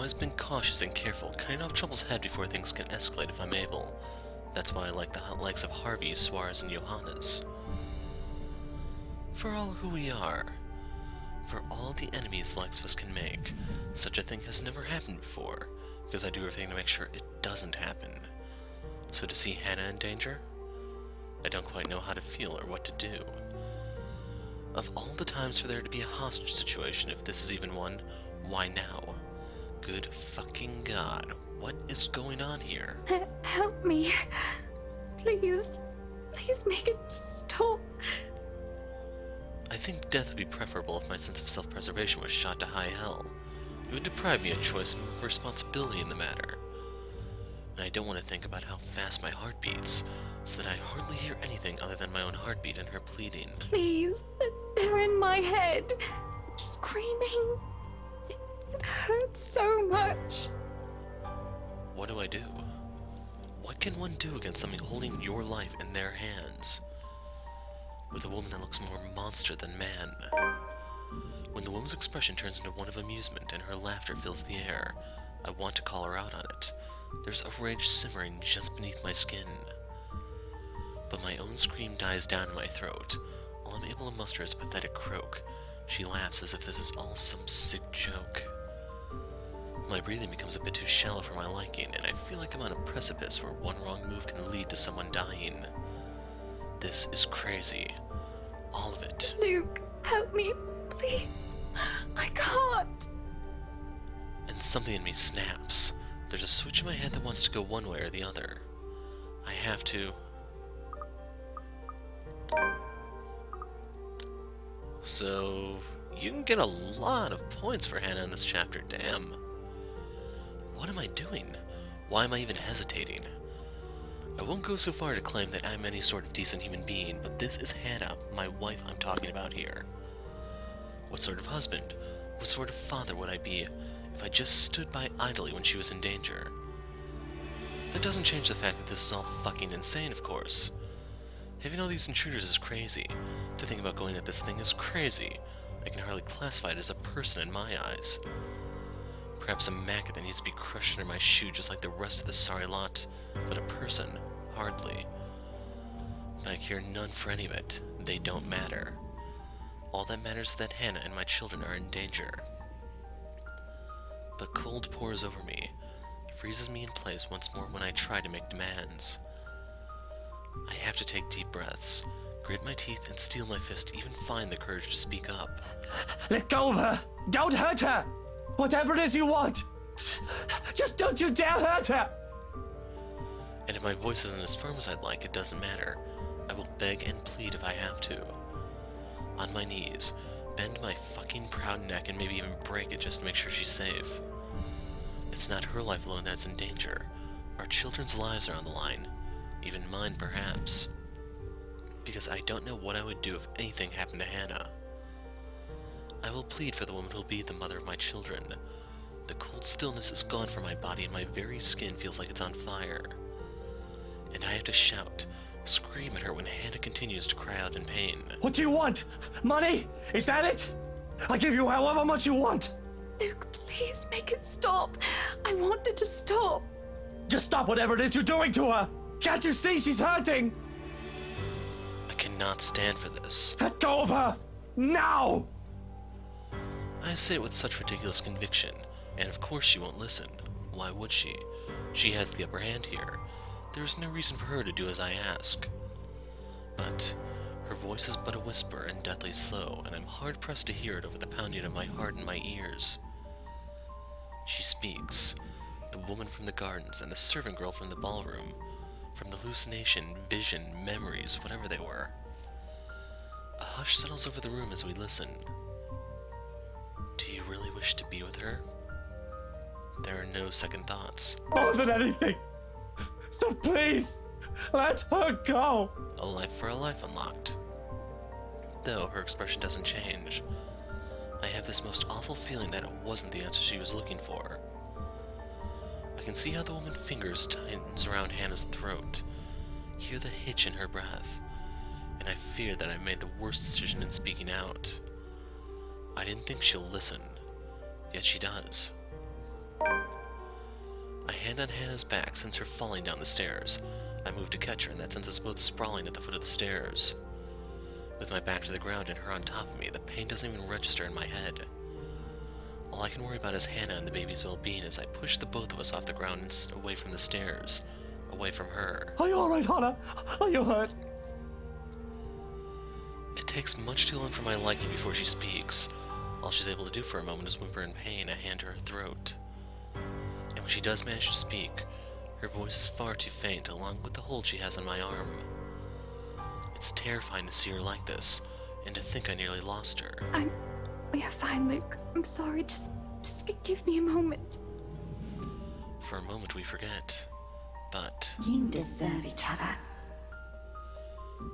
always been cautious and careful, cutting off trouble's head before things can escalate if I'm able. That's why I like the likes of Harvey, Suarez, and Johannes. For all who we are, for all the enemies the likes of us can make, such a thing has never happened before, because I do everything to make sure it doesn't happen. So to see Hannah in danger, I don't quite know how to feel or what to do. Of all the times for there to be a hostage situation, if this is even one, why now? Good fucking God, what is going on here? Help me. Please. Please make it stop. I think death would be preferable if my sense of self-preservation was shot to high hell. It would deprive me of choice and of responsibility in the matter. And I don't want to think about how fast my heart beats, so that I hardly hear anything other than my own heartbeat and her pleading. Please. They're in my head. Screaming. It hurts so much. What do I do? What can one do against something holding your life in their hands? With a woman that looks more monster than man. When the woman's expression turns into one of amusement and her laughter fills the air, I want to call her out on it. There's a rage simmering just beneath my skin. But my own scream dies down in my throat. All I'm able to muster is a pathetic croak. She laughs as if this is all some sick joke. My breathing becomes a bit too shallow for my liking, and I feel like I'm on a precipice where one wrong move can lead to someone dying. This is crazy. All of it. Luke, help me, please. I can't. And something in me snaps. There's a switch in my head that wants to go one way or the other. I have to. So, you can get a lot of points for Hannah in this chapter, damn. What am I doing? Why am I even hesitating? I won't go so far to claim that I'm any sort of decent human being, but this is Hannah, my wife I'm talking about here. What sort of husband, what sort of father would I be if I just stood by idly when she was in danger? That doesn't change the fact that this is all fucking insane, of course. Having all these intruders is crazy. To think about going at this thing is crazy. I can hardly classify it as a person in my eyes. Perhaps a maggot that needs to be crushed under my shoe just like the rest of the sorry lot, but a person, hardly. I care none for any of it. They don't matter. All that matters is that Hannah and my children are in danger. But cold pours over me, freezes me in place once more when I try to make demands. I have to take deep breaths, grit my teeth and steel my fist to even find the courage to speak up. Let go of her! Don't hurt her! Whatever it is you want! Just don't you dare hurt her! And if my voice isn't as firm as I'd like, it doesn't matter. I will beg and plead if I have to. On my knees, bend my fucking proud neck and maybe even break it just to make sure she's safe. It's not her life alone that's in danger. Our children's lives are on the line. Even mine, perhaps. Because I don't know what I would do if anything happened to Hannah. I will plead for the woman who'll be the mother of my children. The cold stillness is gone from my body and my very skin feels like it's on fire. And I have to shout, scream at her when Hannah continues to cry out in pain. What do you want? Money? Is that it? I'll give you however much you want. Luke, please make it stop. I want it to stop. Just stop whatever it is you're doing to her. Can't you see she's hurting? I cannot stand for this. Let go of her! Now! I say it with such ridiculous conviction, and of course she won't listen. Why would she? She has the upper hand here. There is no reason for her to do as I ask. But her voice is but a whisper and deathly slow, and I'm hard-pressed to hear it over the pounding of my heart in my ears. She speaks. The woman from the gardens and the servant girl from the ballroom. From the hallucination, vision, memories, whatever they were. A hush settles over the room as we listen. Do you really wish to be with her? There are no second thoughts. More than anything! So please, let her go! A life for a life unlocked. Though her expression doesn't change. I have this most awful feeling that it wasn't the answer she was looking for. I can see how the woman's fingers tightens around Hannah's throat, hear the hitch in her breath, and I fear that I've made the worst decision in speaking out. I didn't think she'll listen, yet she does. A hand on Hannah's back sends her falling down the stairs. I move to catch her, and that sends us both sprawling at the foot of the stairs. With my back to the ground and her on top of me, the pain doesn't even register in my head. All I can worry about is Hannah and the baby's well-being as I push the both of us off the ground and away from the stairs, away from her. Are you alright, Hannah? Are you hurt? It takes much too long for my liking before she speaks. All she's able to do for a moment is whimper in pain, a hand to her throat. And when she does manage to speak, her voice is far too faint, along with the hold she has on my arm. It's terrifying to see her like this, and to think I nearly lost her. We are fine, Luke. I'm sorry. Just give me a moment. For a moment we forget, but You deserve each other.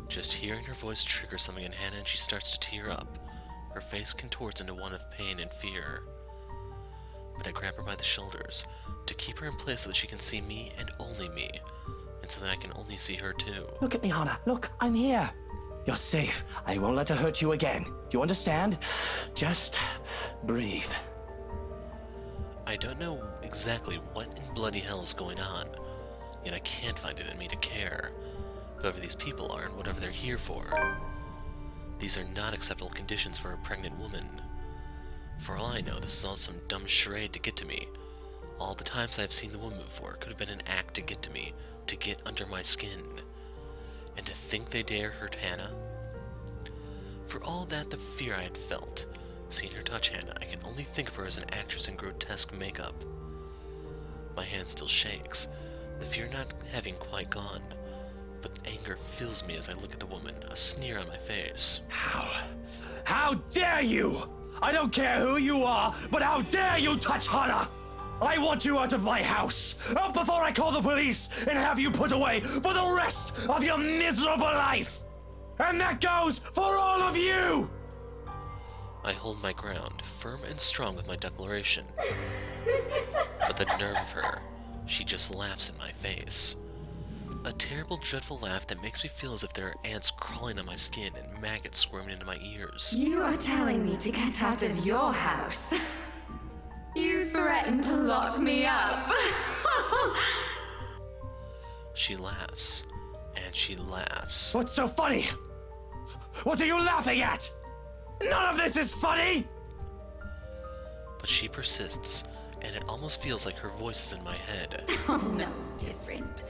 just hearing her voice triggers something in Hannah and she starts to tear up. Her face contorts into one of pain and fear. But I grab her by the shoulders to keep her in place so that she can see me and only me, and so that I can only see her too. Look at me, Hannah. Look, I'm here. You're safe. I won't let her hurt you again. Do you understand? Just breathe. I don't know exactly what in bloody hell is going on, yet I can't find it in me to care. Whoever these people are and whatever they're here for. These are not acceptable conditions for a pregnant woman. For all I know, this is all some dumb charade to get to me. All the times I've seen the woman before could have been an act to get to me, to get under my skin. And to think they dare hurt Hannah? For all that, the fear I had felt, seeing her touch Hannah, I can only think of her as an actress in grotesque makeup. My hand still shakes, the fear not having quite gone, but anger fills me as I look at the woman, a sneer on my face. How dare you! I don't care who you are, but how dare you touch Hannah! I want you out of my house, out before I call the police and have you put away for the rest of your miserable life! And that goes for all of you! I hold my ground, firm and strong with my declaration. But the nerve of her, she just laughs in my face. A terrible, dreadful laugh that makes me feel as if there are ants crawling on my skin and maggots squirming into my ears. You are telling me to get out of your house. You threatened to lock me up. She laughs, and she laughs. What's so funny? What are you laughing at? None of this is funny! But she persists, and it almost feels like her voice is in my head. Oh, no different.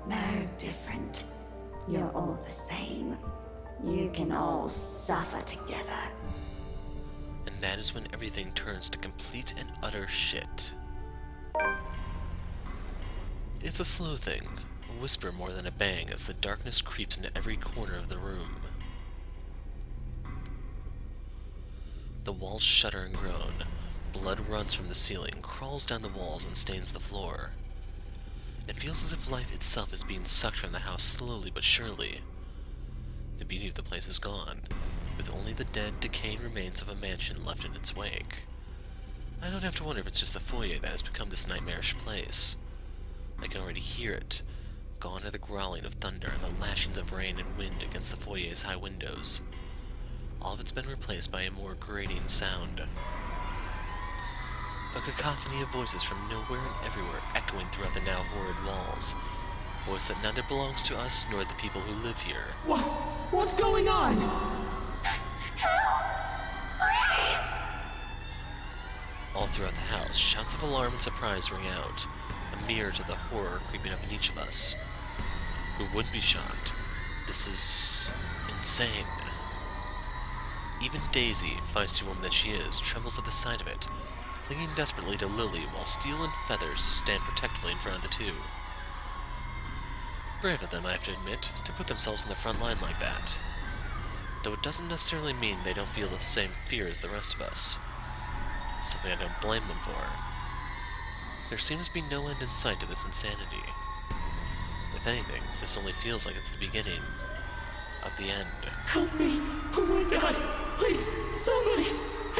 No different. You're all the same. You can all suffer together. And that is when everything turns to complete and utter shit. It's a slow thing, a whisper more than a bang as the darkness creeps into every corner of the room. The walls shudder and groan. Blood runs from the ceiling, crawls down the walls, and stains the floor. It feels as if life itself is being sucked from the house slowly but surely. The beauty of the place is gone, with only the dead, decaying remains of a mansion left in its wake. I don't have to wonder if it's just the foyer that has become this nightmarish place. I can already hear it. Gone are the growling of thunder and the lashings of rain and wind against the foyer's high windows. All of it's been replaced by a more grating sound. A cacophony of voices from nowhere and everywhere echoing throughout the now horrid walls. Voice that neither belongs to us nor the people who live here. What's going on? All throughout the house, shouts of alarm and surprise ring out, a mirror to the horror creeping up in each of us. Who wouldn't be shocked? This is insane. Even Daisy, feisty woman that she is, trembles at the sight of it, clinging desperately to Lily while Steel and Feathers stand protectively in front of the two. Brave of them, I have to admit, to put themselves in the front line like that. Though it doesn't necessarily mean they don't feel the same fear as the rest of us. Something I don't blame them for. There seems to be no end in sight to this insanity. If anything, this only feels like it's the beginning of the end. Help me! Oh my god! Please, somebody!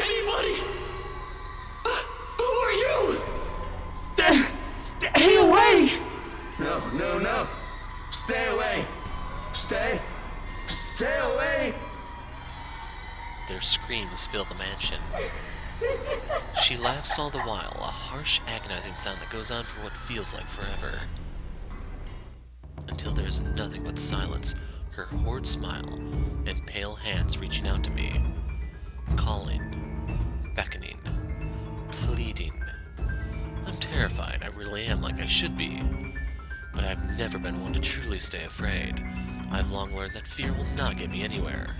Anybody! Who are you? Stay away! No. Stay away! Stay away! Their screams fill the mansion. She laughs all the while, a harsh, agonizing sound that goes on for what feels like forever. Until there's nothing but silence, her horrid smile, and pale hands reaching out to me. Calling, beckoning, pleading. I'm terrified, I really am, like I should be. But I've never been one to truly stay afraid. I've long learned that fear will not get me anywhere.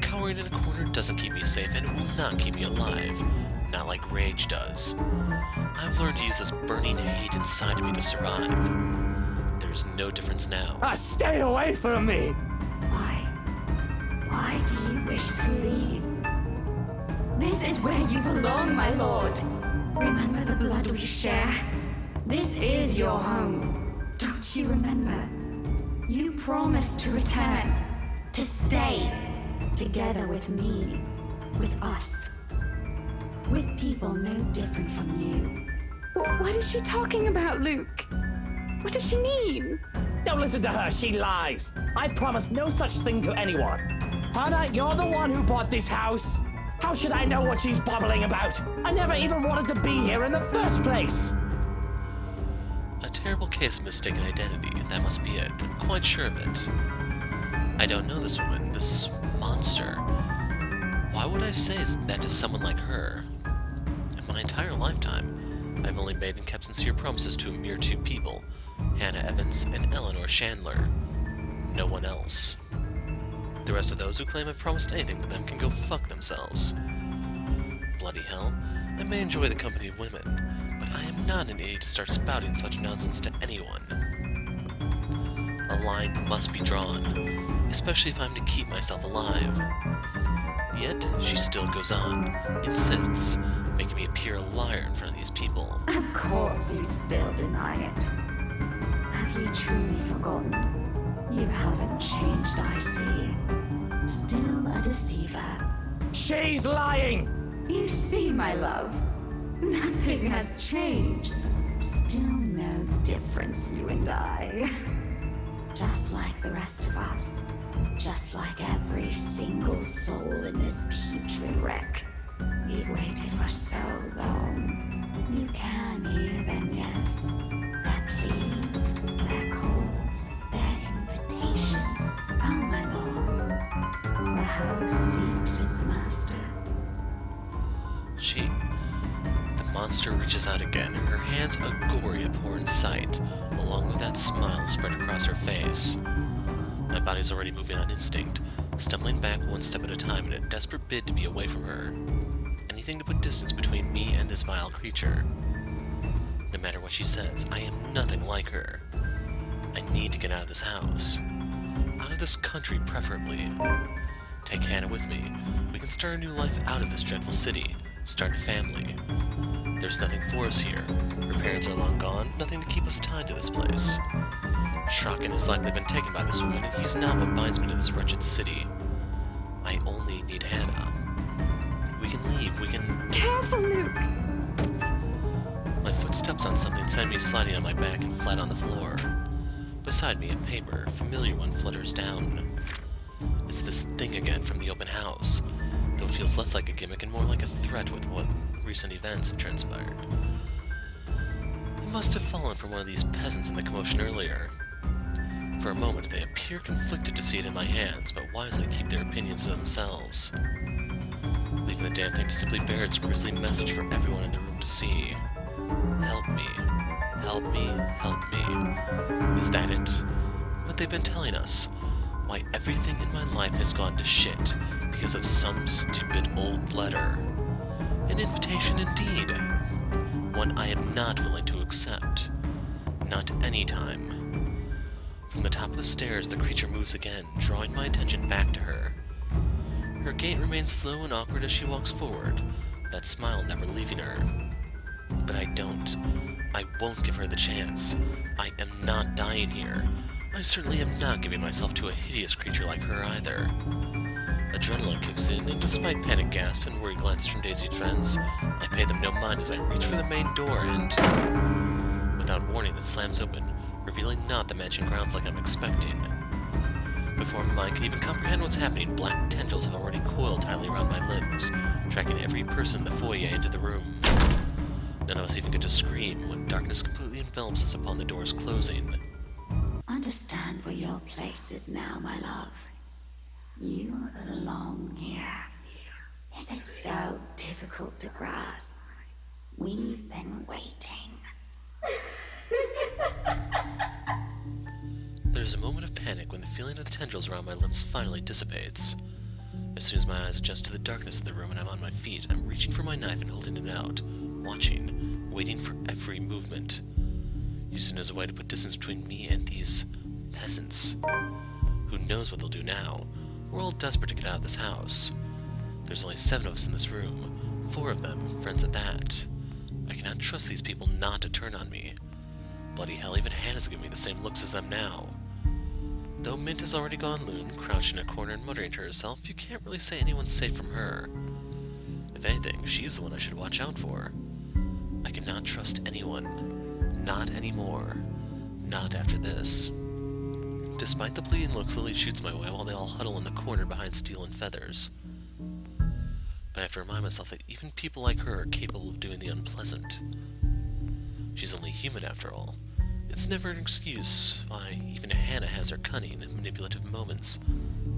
Cowering in a corner doesn't keep me safe, and it will not keep me alive. Not like rage does. I've learned to use this burning hate inside of me to survive. There's no difference now. Stay away from me! Why? Why do you wish to leave? This is where you belong, my lord. Remember the blood we share. This is your home. Don't you remember? You promised to return. To stay together with me, with us, with people no different from you. What is she talking about, Luke? What does she mean? Don't listen to her, she lies. I promised no such thing to anyone. Hannah, you're the one who bought this house. How should I know what she's babbling about? I never even wanted to be here in the first place. A terrible case of mistaken identity, that must be it. I'm quite sure of it. I don't know this woman, this monster. Why would I say that to someone like her? In my entire lifetime, I've only made and kept sincere promises to a mere two people, Hannah Evans and Eleanor Chandler. No one else. The rest of those who claim I've promised anything to them can go fuck themselves. Bloody hell, I may enjoy the company of women, but I am not an idiot to start spouting such nonsense to anyone. A line must be drawn, especially if I'm to keep myself alive. Yet, she still goes on, insists, making me appear a liar in front of these people. Of course you still deny it. Have you truly forgotten? You haven't changed, I see. Still a deceiver. She's lying! You see, my love, nothing has changed. Still no difference, you and I. Just like the rest of us. Just like every single soul in this putrid wreck. We've waited for so long. You can hear them, yes. Their pleas, their calls, their invitation. Come, my lord. The house seeks its master. The monster reaches out again, her hands a gory, abhorrent sight, along with that smile spread across her face. My body's already moving on instinct, stumbling back one step at a time in a desperate bid to be away from her. Anything to put distance between me and this vile creature. No matter what she says, I am nothing like her. I need to get out of this house. Out of this country, preferably. Take Hannah with me. We can start a new life out of this dreadful city. Start a family. There's nothing for us here. Her parents are long gone, nothing to keep us tied to this place. Shrocken has likely been taken by this woman, and he's not what binds me to this wretched city. I only need Hannah. We can leave, we can... Careful, Luke! My footsteps on something send me sliding on my back and flat on the floor. Beside me, a paper, a familiar one, flutters down. It's this thing again from the open house, though it feels less like a gimmick and more like a threat with what recent events have transpired. It must have fallen from one of these peasants in the commotion earlier. For a moment, they appear conflicted to see it in my hands, but wisely keep their opinions to themselves. Leaving the damn thing to simply bear its grisly message for everyone in the room to see. Help me. Help me. Help me. Is that it? What they've been telling us? Why everything in my life has gone to shit because of some stupid old letter. An invitation indeed. One I am not willing to accept. Not any time. From the top of the stairs, the creature moves again, drawing my attention back to her. Her gait remains slow and awkward as she walks forward, that smile never leaving her. But I don't. I won't give her the chance. I am not dying here. I certainly am not giving myself to a hideous creature like her either. Adrenaline kicks in, and despite panic gasps and worried glances from Daisy's friends, I pay them no mind as I reach for the main door and... Without warning, it slams open, revealing not the mansion grounds like I'm expecting. Before my mind can even comprehend what's happening, black tendrils have already coiled tightly around my limbs, tracking every person in the foyer into the room. None of us even get to scream when darkness completely envelops us upon the doors closing. Understand where your place is now, my love. You belong here. Is it so difficult to grasp? We've been waiting. There's a moment of panic when the feeling of the tendrils around my limbs finally dissipates. As soon as my eyes adjust to the darkness of the room and I'm on my feet, I'm reaching for my knife and holding it out, watching, waiting for every movement, using it as a way to put distance between me and these peasants. Who knows what they'll do now? We're all desperate to get out of this house. There's only 7 of us in this room, 4 of them, friends at that. I cannot trust these people not to turn on me. Bloody hell, even Hannah's giving me the same looks as them now. Though Mint has already gone loon, crouched in a corner and muttering to herself, you can't really say anyone's safe from her. If anything, she's the one I should watch out for. I cannot trust anyone. Not anymore. Not after this. Despite the pleading looks, Lily shoots my way while they all huddle in the corner behind Steel and Feathers. But I have to remind myself that even people like her are capable of doing the unpleasant. She's only human after all. It's never an excuse why even Hannah has her cunning and manipulative moments,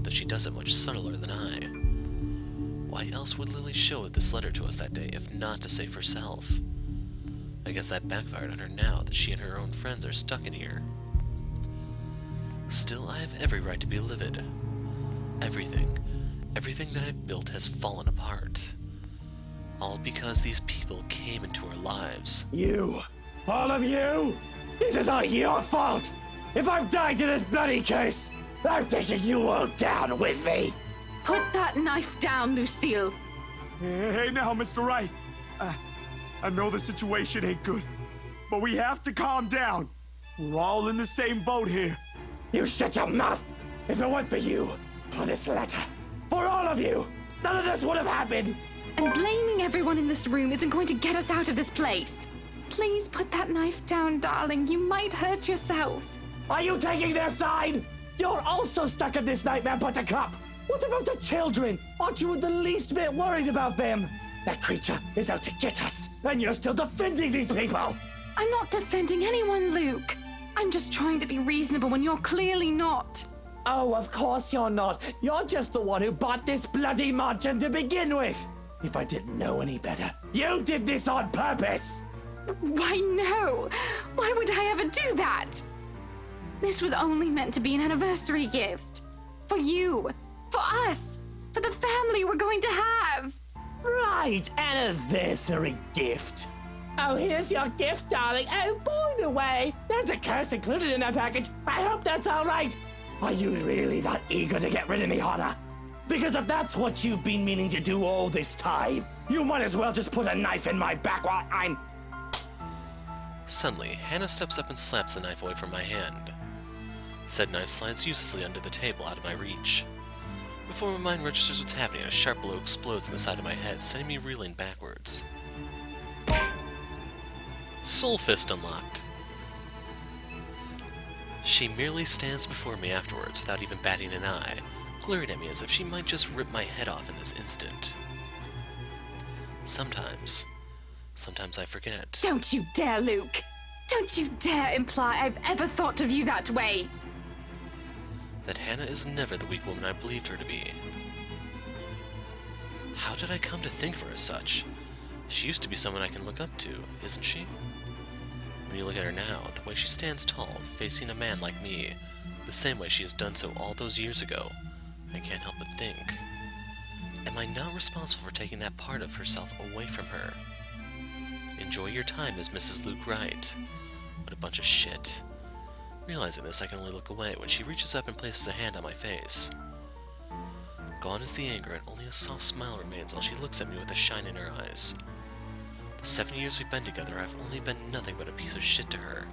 though she does it much subtler than I. Why else would Lily show this letter to us that day if not to save herself? I guess that backfired on her now that she and her own friends are stuck in here. Still, I have every right to be livid. Everything that I've built has fallen apart. All because these people came into our lives. You! All of you! This is all your fault! If I've died to this bloody case, I'm taking you all down with me! Put that knife down, Lucille. Hey now, Mr. Wright. I know the situation ain't good, but we have to calm down. We're all in the same boat here. You shut your mouth! If it weren't for you, for this letter, for all of you, none of this would have happened! And blaming everyone in this room isn't going to get us out of this place. Please put that knife down, darling. You might hurt yourself. Are you taking their side? You're also stuck in this nightmare, Buttercup! What about the children? Aren't you the least bit worried about them? That creature is out to get us, and you're still defending these people! I'm not defending anyone, Luke. I'm just trying to be reasonable when you're clearly not. Oh, of course you're not. You're just the one who bought this bloody mansion to begin with. If I didn't know any better, you did this on purpose! Why, no. Why would I ever do that? This was only meant to be an anniversary gift. For you. For us. For the family we're going to have. Right, anniversary gift. Oh, here's your gift, darling. Oh, by the way, there's a curse included in that package. I hope that's all right. Are you really that eager to get rid of me, Hannah? Because if that's what you've been meaning to do all this time, you might as well just put a knife in my back while I'm... Suddenly, Hannah steps up and slaps the knife away from my hand. Said knife slides uselessly under the table out of my reach. Before my mind registers what's happening, a sharp blow explodes in the side of my head, sending me reeling backwards. Soul Fist unlocked. She merely stands before me afterwards without even batting an eye, glaring at me as if she might just rip my head off in this instant. Sometimes I forget. Don't you dare, Luke. Don't you dare imply I've ever thought of you that way. That Hannah is never the weak woman I believed her to be. How did I come to think of her as such? She used to be someone I can look up to, isn't she? When you look at her now, the way she stands tall, facing a man like me, the same way she has done so all those years ago, I can't help but think, am I not responsible for taking that part of herself away from her? Enjoy your time as Mrs. Luke Wright. What a bunch of shit. Realizing this, I can only look away when she reaches up and places a hand on my face. Gone is the anger, and only a soft smile remains while she looks at me with a shine in her eyes. The 7 years we've been together, I've only been nothing but a piece of shit to her.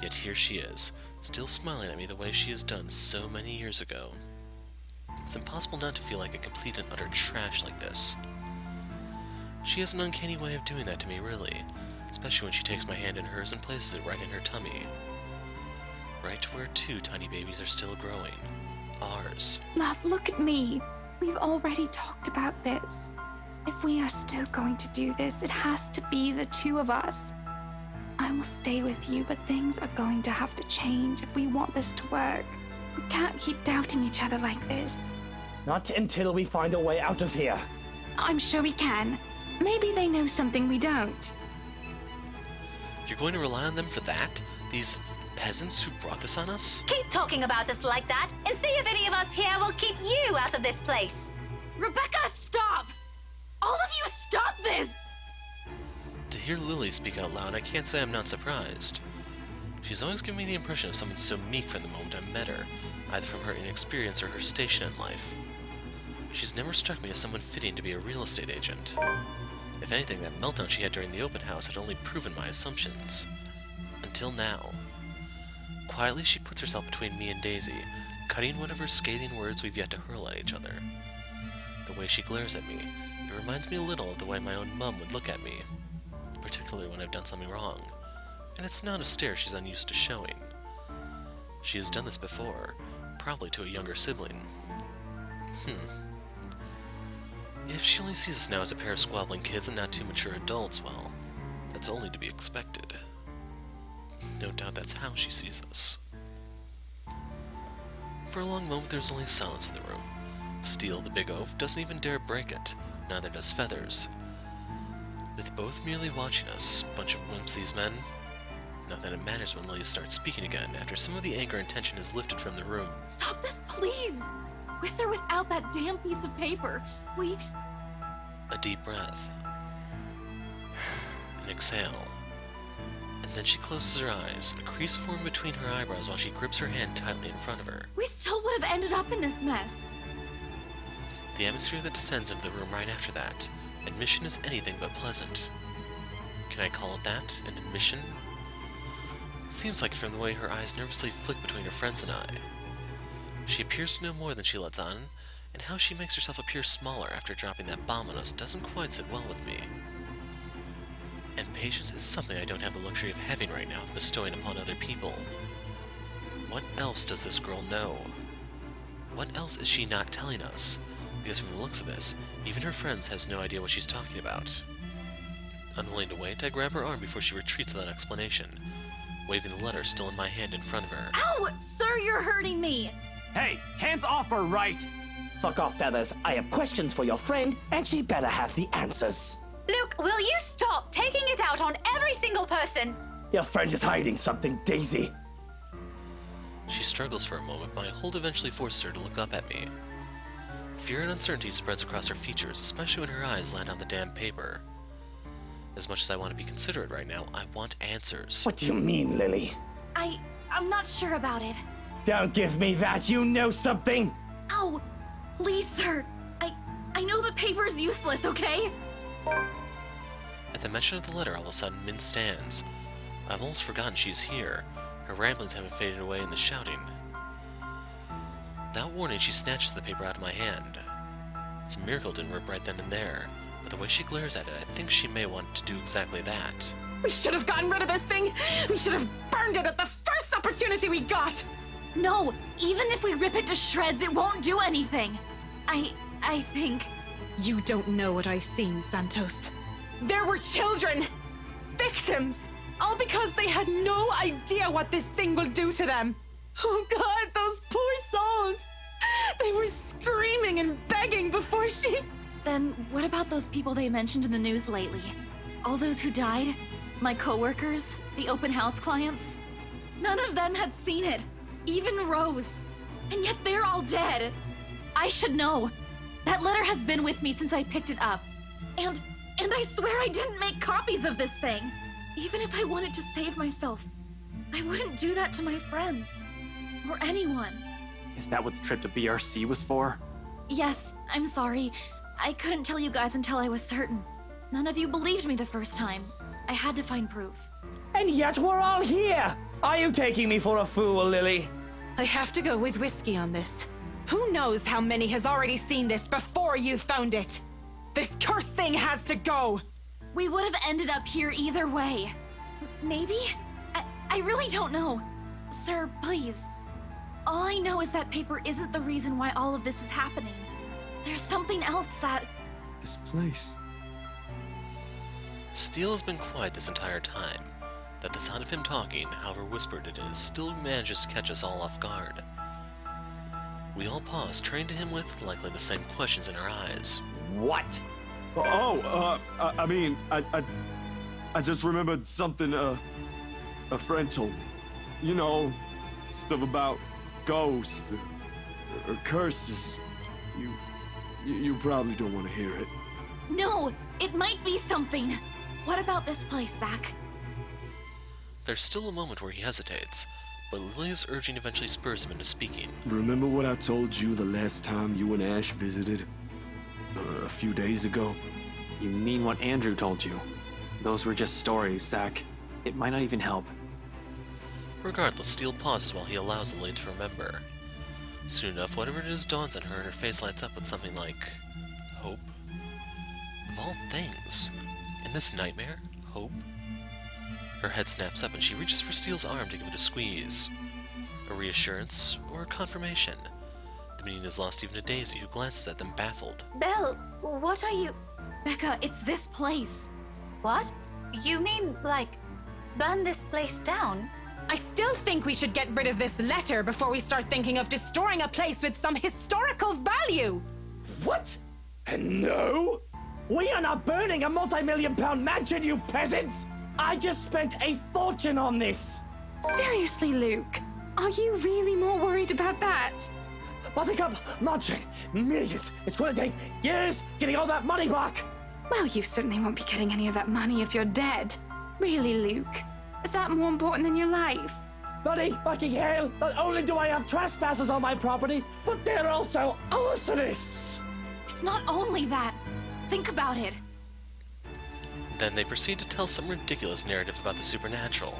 Yet here she is, still smiling at me the way she has done so many years ago. It's impossible not to feel like a complete and utter trash like this. She has an uncanny way of doing that to me, really, especially when she takes my hand in hers and places it right in her tummy. Right to where 2 tiny babies are still growing. ours. Love, look at me. We've already talked about this. If we are still going to do this, it has to be the two of us. I will stay with you, but things are going to have to change if we want this to work. We can't keep doubting each other like this. Not until we find a way out of here. I'm sure we can. Maybe they know something we don't. You're going to rely on them for that? These peasants who brought this on us? Keep talking about us like that, and see if any of us here will keep you out of this place. Rebecca, stop! All of you, stop this! To hear Lily speak out loud, I can't say I'm not surprised. She's always given me the impression of someone so meek from the moment I met her, either from her inexperience or her station in life. She's never struck me as someone fitting to be a real estate agent. If anything, that meltdown she had during the open house had only proven my assumptions. Until now. Quietly, she puts herself between me and Daisy, cutting whatever scathing words we've yet to hurl at each other. The way she glares at me, it reminds me a little of the way my own mum would look at me, particularly when I've done something wrong, and it's not a stare she's unused to showing. She has done this before, probably to a younger sibling. If she only sees us now as a pair of squabbling kids and not too mature adults, well, that's only to be expected. No doubt that's how she sees us. For a long moment there's only silence in the room. Steel, the big oaf, doesn't even dare break it, neither does Feathers. With both merely watching us, bunch of wimps these men. Not that it matters when Lily starts speaking again, after some of the anger and tension is lifted from the room. Stop this, please! With or without that damn piece of paper, we... A deep breath. An exhale. And then she closes her eyes, a crease formed between her eyebrows while she grips her hand tightly in front of her. We still would have ended up in this mess. The atmosphere that descends into the room right after that. Admission is anything but pleasant. Can I call it that? An admission? Seems like it from the way her eyes nervously flick between her friends and I. She appears to know more than she lets on, and how she makes herself appear smaller after dropping that bomb on us doesn't quite sit well with me. And patience is something I don't have the luxury of having right now, bestowing upon other people. What else does this girl know? What else is she not telling us? Because from the looks of this, even her friends has no idea what she's talking about. Unwilling to wait, I grab her arm before she retreats without explanation, waving the letter still in my hand in front of her. Ow! Sir, you're hurting me! Hey, hands off her, right? Fuck off, Feathers. I have questions for your friend, and she better have the answers. Luke, will you stop taking it out on every single person? Your friend is hiding something, Daisy. She struggles for a moment, but my hold eventually forces her to look up at me. Fear and uncertainty spreads across her features, especially when her eyes land on the damn paper. As much as I want to be considerate right now, I want answers. What do you mean, Lily? I'm not sure about it. Don't give me that, you know something! Ow! Please, sir. I know the paper's useless, okay? At the mention of the letter, all of a sudden, Min stands. I've almost forgotten she's here. Her ramblings haven't faded away in the shouting. Without warning, she snatches the paper out of my hand. It's a miracle it didn't rip right then and there, but the way she glares at it, I think she may want to do exactly that. We should have gotten rid of this thing! We should have burned it at the first opportunity we got! No, even if we rip it to shreds, it won't do anything. I think... You don't know what I've seen, Santos. There were children! Victims! All because they had no idea what this thing will do to them! Oh God, those poor souls! They were screaming and begging before she... Then what about those people they mentioned in the news lately? All those who died? My coworkers? The open house clients? None of them had seen it. Even Rose. And yet they're all dead. I should know. That letter has been with me since I picked it up. And I swear I didn't make copies of this thing. Even if I wanted to save myself, I wouldn't do that to my friends. Or anyone. Is that what the trip to BRC was for? Yes, I'm sorry. I couldn't tell you guys until I was certain. None of you believed me the first time. I had to find proof. And yet we're all here! Are you taking me for a fool, Lily? I have to go with whiskey on this. Who knows how many has already seen this before you found it? This cursed thing has to go! We would have ended up here either way. Maybe? I really don't know. Sir, please. All I know is that paper isn't the reason why all of this is happening. There's something else that... This place. Steele has been quiet this entire time. That the sound of him talking, however whispered it is, still manages to catch us all off guard. We all pause, turning to him with likely the same questions in our eyes. What? I just remembered something a friend told me. You know, stuff about ghosts or curses. You probably don't want to hear it. No, it might be something. What about this place, Zach? There's still a moment where he hesitates, but Lilia's urging eventually spurs him into speaking. Remember what I told you the last time you and Ash visited? A few days ago? You mean what Andrew told you? Those were just stories, Zach. It might not even help. Regardless, Steele pauses while he allows Lilia to remember. Soon enough, whatever it is dawns on her and her face lights up with something like... hope? Of all things, in this nightmare, hope? Her head snaps up and she reaches for Steele's arm to give it a squeeze. A reassurance or a confirmation? The meaning is lost even to Daisy, who glances at them baffled. Belle, what are you... Becca, it's this place. What? You mean, like, burn this place down? I still think we should get rid of this letter before we start thinking of destroying a place with some historical value. What? No? We are not burning a multi-million-pound mansion, you peasants! I just spent a fortune on this! Seriously, Luke, are you really more worried about that? Buttercup, marching, millions. It's gonna take years getting all that money back. Well, you certainly won't be getting any of that money if you're dead. Really, Luke? Is that more important than your life? Bloody fucking hell! Not only do I have trespassers on my property, but they're also arsonists! It's not only that. Think about it. Then they proceed to tell some ridiculous narrative about the supernatural.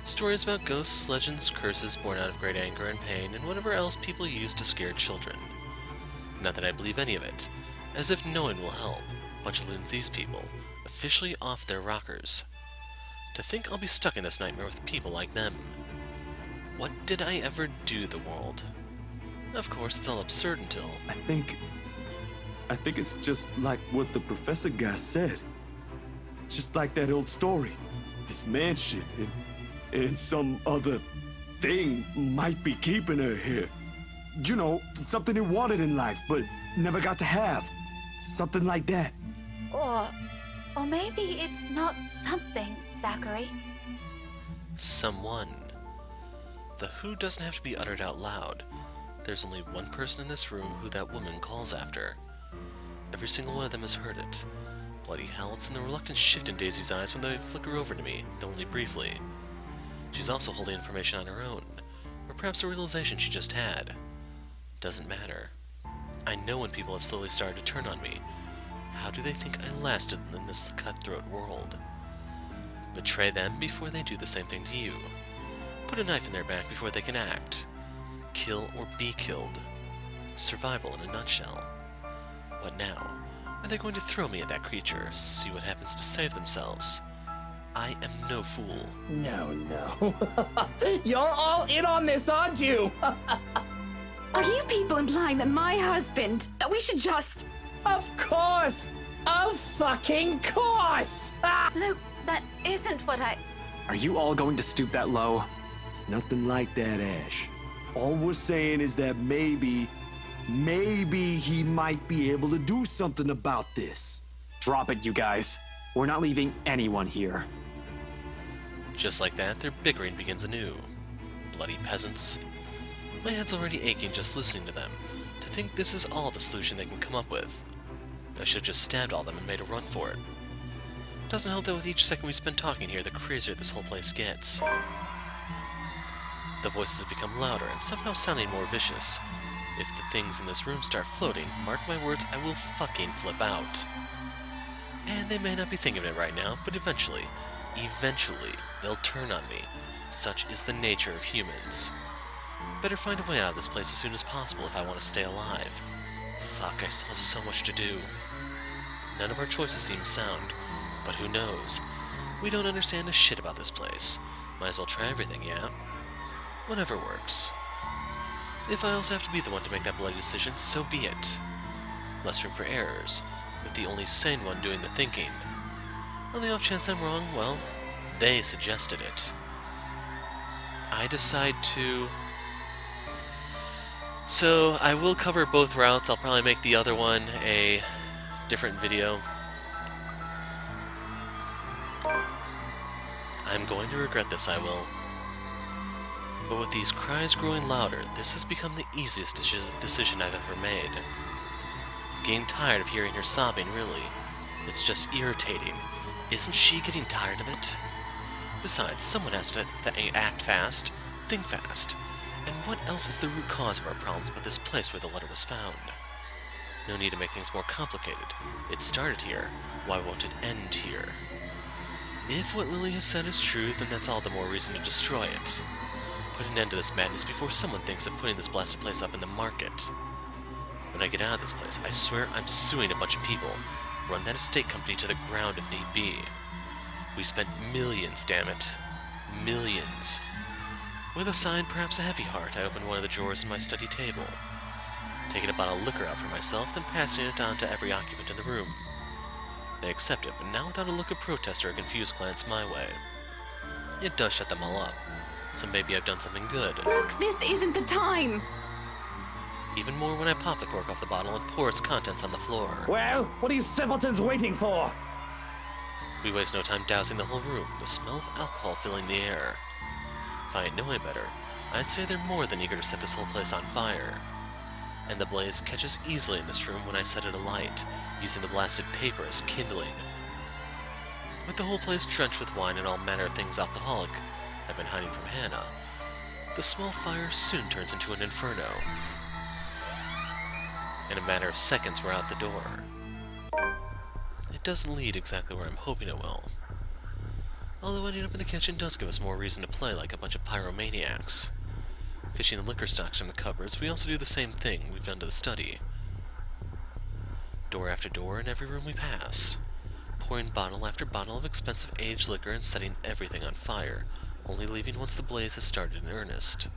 Stories about ghosts, legends, curses born out of great anger and pain, and whatever else people use to scare children. Not that I believe any of it, as if knowing will help. Bunch of loons, these people, officially off their rockers. To think I'll be stuck in this nightmare with people like them. What did I ever do, the world? Of course, it's all absurd until... I think it's just like what the professor guy said. Just like that old story. This mansion and some other thing might be keeping her here. You know, something he wanted in life, but never got to have. Something like that. Or maybe it's not something, Zachary. Someone. The who doesn't have to be uttered out loud. There's only one person in this room who that woman calls after. Every single one of them has heard it. Bloody hell, it's in the reluctant shift in Daisy's eyes when they flicker over to me, though only briefly. She's also holding information on her own, or perhaps a realization she just had. Doesn't matter. I know when people have slowly started to turn on me. How do they think I lasted in this cutthroat world? Betray them before they do the same thing to you. Put a knife in their back before they can act. Kill or be killed. Survival in a nutshell. What now? Are they going to throw me at that creature, see what happens to save themselves? I am no fool. No. You're all in on this, aren't you? Are you people implying that my husband, that we should just... Of course! Of fucking course! Luke, that isn't what I... Are you all going to stoop that low? It's nothing like that, Ash. All we're saying is that maybe he might be able to do something about this. Drop it, you guys. We're not leaving anyone here. Just like that, their bickering begins anew. Bloody peasants. My head's already aching just listening to them. To think this is all the solution they can come up with. I should have just stabbed all of them and made a run for it. Doesn't help that with each second we spend talking here, the crazier this whole place gets. The voices have become louder and somehow sounding more vicious. If the things in this room start floating, mark my words, I will fucking flip out. And they may not be thinking of it right now, but eventually, they'll turn on me. Such is the nature of humans. Better find a way out of this place as soon as possible if I want to stay alive. Fuck, I still have so much to do. None of our choices seem sound, but who knows? We don't understand a shit about this place. Might as well try everything, yeah? Whatever works. If I also have to be the one to make that bloody decision, so be it. Less room for errors, with the only sane one doing the thinking. On the off chance I'm wrong, well, they suggested it. I decide to... So, I will cover both routes. I'll probably make the other one a different video. I'm going to regret this, I will. But with these cries growing louder, this has become the easiest decision I've ever made. I'm getting tired of hearing her sobbing, really. It's just irritating. Isn't she getting tired of it? Besides, someone has to act fast, think fast. And what else is the root cause of our problems but this place where the letter was found? No need to make things more complicated. It started here. Why won't it end here? If what Lily has said is true, then that's all the more reason to destroy it. Put an end to this madness before someone thinks of putting this blasted place up in the market. When I get out of this place, I swear I'm suing a bunch of people. Run that estate company to the ground if need be. We spent millions, damn it. Millions. With a sigh and perhaps a heavy heart, I opened one of the drawers in my study table. Taking a bottle of liquor out for myself, then passing it on to every occupant in the room. They accept it, but now without a look of protest or a confused glance my way. It does shut them all up, so maybe I've done something good. Look, this isn't the time! Even more when I pop the cork off the bottle and pour its contents on the floor. Well, what are you simpletons waiting for? We waste no time dousing the whole room, the smell of alcohol filling the air. If I didn't know any better, I'd say they're more than eager to set this whole place on fire. And the blaze catches easily in this room when I set it alight, using the blasted paper as kindling. With the whole place drenched with wine and all manner of things alcoholic I've been hiding from Hannah, the small fire soon turns into an inferno. In a matter of seconds, we're out the door. It doesn't lead exactly where I'm hoping it will. Although ending up in the kitchen does give us more reason to play like a bunch of pyromaniacs. Fishing the liquor stocks from the cupboards, we also do the same thing we've done to the study. Door after door in every room we pass. Pouring bottle after bottle of expensive aged liquor and setting everything on fire, only leaving once the blaze has started in earnest.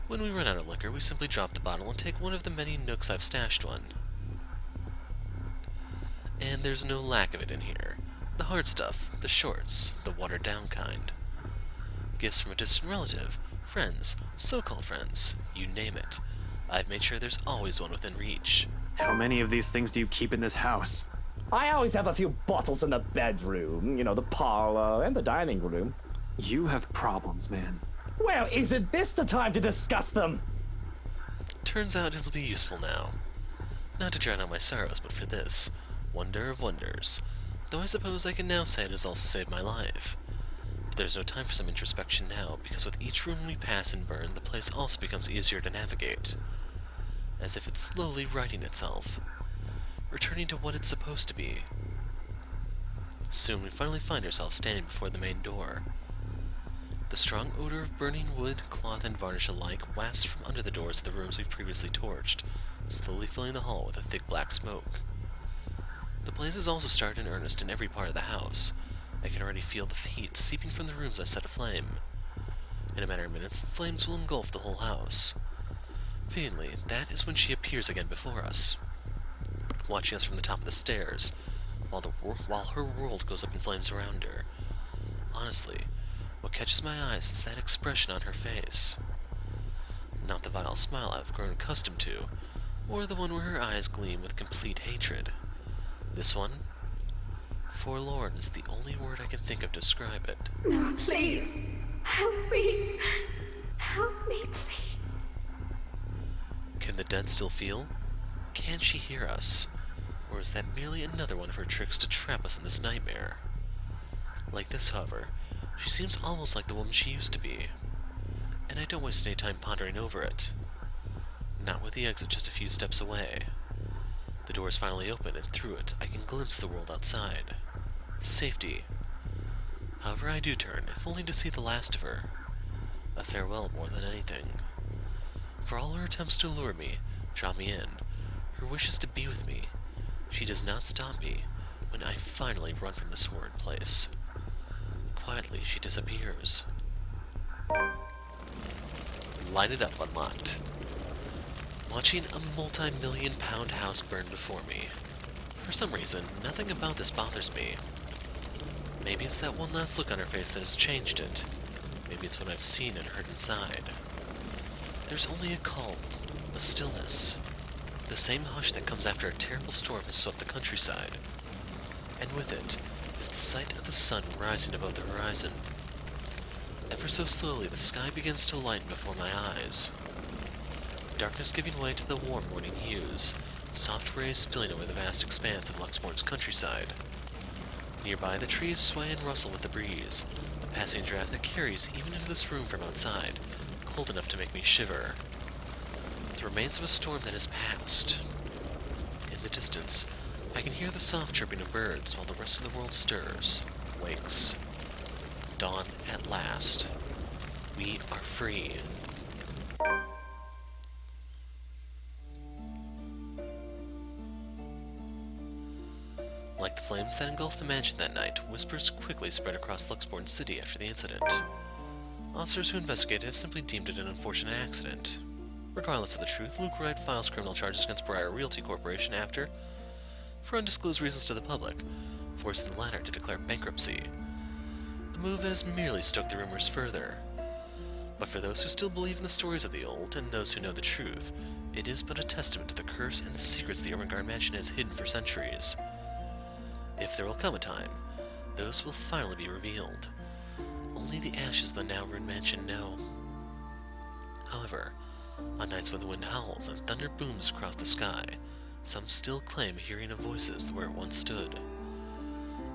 When we run out of liquor, we simply drop the bottle and take one of the many nooks I've stashed one. And there's no lack of it in here. The hard stuff, the shorts, the watered-down kind. Gifts from a distant relative, friends, so-called friends, you name it. I've made sure there's always one within reach. How many of these things do you keep in this house? I always have a few bottles in the bedroom, you know, the parlor and the dining room. You have problems, man. Well, isn't this the time to discuss them? Turns out it'll be useful now. Not to drown out my sorrows, but for this. Wonder of wonders. Though I suppose I can now say it has also saved my life. But there's no time for some introspection now, because with each room we pass and burn, the place also becomes easier to navigate. As if it's slowly righting itself. Returning to what it's supposed to be. Soon we finally find ourselves standing before the main door. The strong odor of burning wood, cloth, and varnish alike wafts from under the doors of the rooms we've previously torched, slowly filling the hall with a thick black smoke. The blaze has also started in earnest in every part of the house. I can already feel the heat seeping from the rooms I've set aflame. In a matter of minutes, the flames will engulf the whole house. Fittingly, that is when she appears again before us, watching us from the top of the stairs, while her world goes up in flames around her. Honestly, what catches my eyes is that expression on her face. Not the vile smile I've grown accustomed to, or the one where her eyes gleam with complete hatred. This one? Forlorn is the only word I can think of to describe it. No, please. Help me. Help me, please. Can the dead still feel? Can she hear us? Or is that merely another one of her tricks to trap us in this nightmare? Like this, however, she seems almost like the woman she used to be. And I don't waste any time pondering over it. Not with the exit just a few steps away. The door is finally open, and through it I can glimpse the world outside. Safety. However, I do turn, if only to see the last of her. A farewell more than anything. For all her attempts to lure me, draw me in, her wishes to be with me, she does not stop me when I finally run from this horrid place. Quietly, she disappears. Light it up unlocked. Watching a multi-million-pound house burn before me. For some reason, nothing about this bothers me. Maybe it's that one last look on her face that has changed it. Maybe it's what I've seen and heard inside. There's only a calm, a stillness. The same hush that comes after a terrible storm has swept the countryside. And with it is the sight of the sun rising above the horizon. Ever so slowly, the sky begins to lighten before my eyes. Darkness giving way to the warm morning hues, soft rays spilling over the vast expanse of Luxmorn's countryside. Nearby, the trees sway and rustle with the breeze, a passing draft that carries even into this room from outside, cold enough to make me shiver. The remains of a storm that has passed. In the distance, I can hear the soft chirping of birds while the rest of the world stirs, wakes. Dawn at last. We are free. Like the flames that engulfed the mansion that night, whispers quickly spread across Luxborn City after the incident. Officers who investigated have simply deemed it an unfortunate accident. Regardless of the truth, Luke Wright files criminal charges against Briar Realty Corporation after, for undisclosed reasons to the public, forcing the latter to declare bankruptcy. A move that has merely stoked the rumors further. But for those who still believe in the stories of the old, and those who know the truth, it is but a testament to the curse and the secrets the Ermengarde mansion has hidden for centuries. If there will come a time, those will finally be revealed. Only the ashes of the now ruined mansion know. However, on nights when the wind howls and thunder booms across the sky, some still claim hearing of voices where it once stood.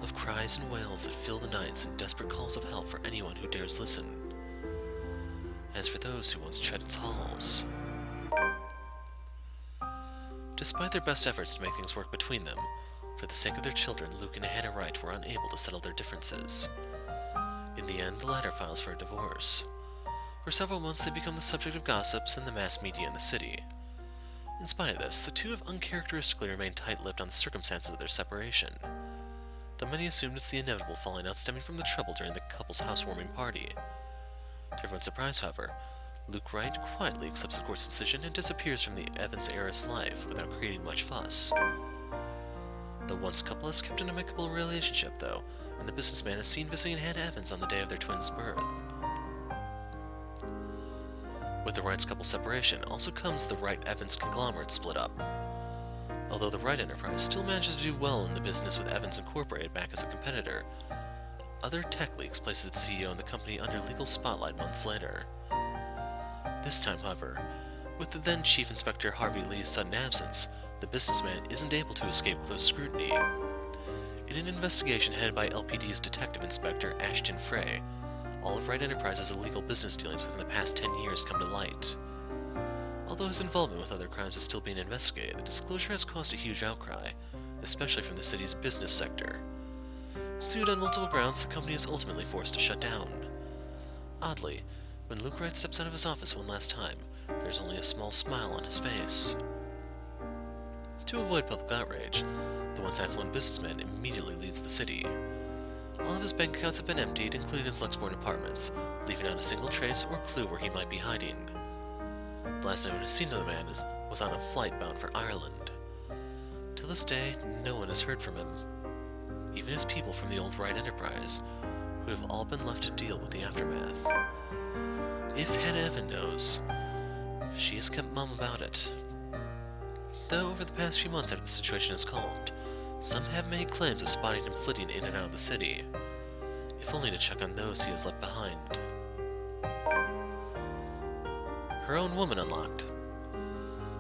Of cries and wails that fill the nights and desperate calls of help for anyone who dares listen. As for those who once tread its halls, despite their best efforts to make things work between them, for the sake of their children, Luke and Hannah Wright were unable to settle their differences. In the end, the latter files for a divorce. For several months, they become the subject of gossips and the mass media in the city. In spite of this, the two have uncharacteristically remained tight-lipped on the circumstances of their separation. Though many assumed it's the inevitable falling out stemming from the trouble during the couple's housewarming party. To everyone's surprise, however, Luke Wright quietly accepts the court's decision and disappears from the Evans heiress life without creating much fuss. The once couple has kept an amicable relationship, though, and the businessman is seen visiting Hannah Evans on the day of their twins' birth. With the Wrights couple's separation also comes the Wright-Evans conglomerate split up. Although the Wright enterprise still manages to do well in the business with Evans Incorporated back as a competitor, Other Tech Leaks places its CEO and the company under legal spotlight months later. This time, however, with the then Chief Inspector Harvey Lee's sudden absence, the businessman isn't able to escape close scrutiny. In an investigation headed by LPD's Detective Inspector Ashton Frey, all of Wright Enterprises' illegal business dealings within the past 10 years come to light. Although his involvement with other crimes is still being investigated, the disclosure has caused a huge outcry, especially from the city's business sector. Sued on multiple grounds, the company is ultimately forced to shut down. Oddly, when Luke Wright steps out of his office one last time, there's only a small smile on his face. To avoid public outrage, the once affluent businessman immediately leaves the city. All of his bank accounts have been emptied, including his Luxborn apartments, leaving out a single trace or clue where he might be hiding. The last anyone has seen of the man was on a flight bound for Ireland. To this day, no one has heard from him. Even his people from the old Wright Enterprise, who have all been left to deal with the aftermath. If Hannah Evan knows, she has kept mum about it. Though over the past few months after the situation has calmed, some have made claims of spotting him flitting in and out of the city, if only to check on those he has left behind. Her own woman unlocked.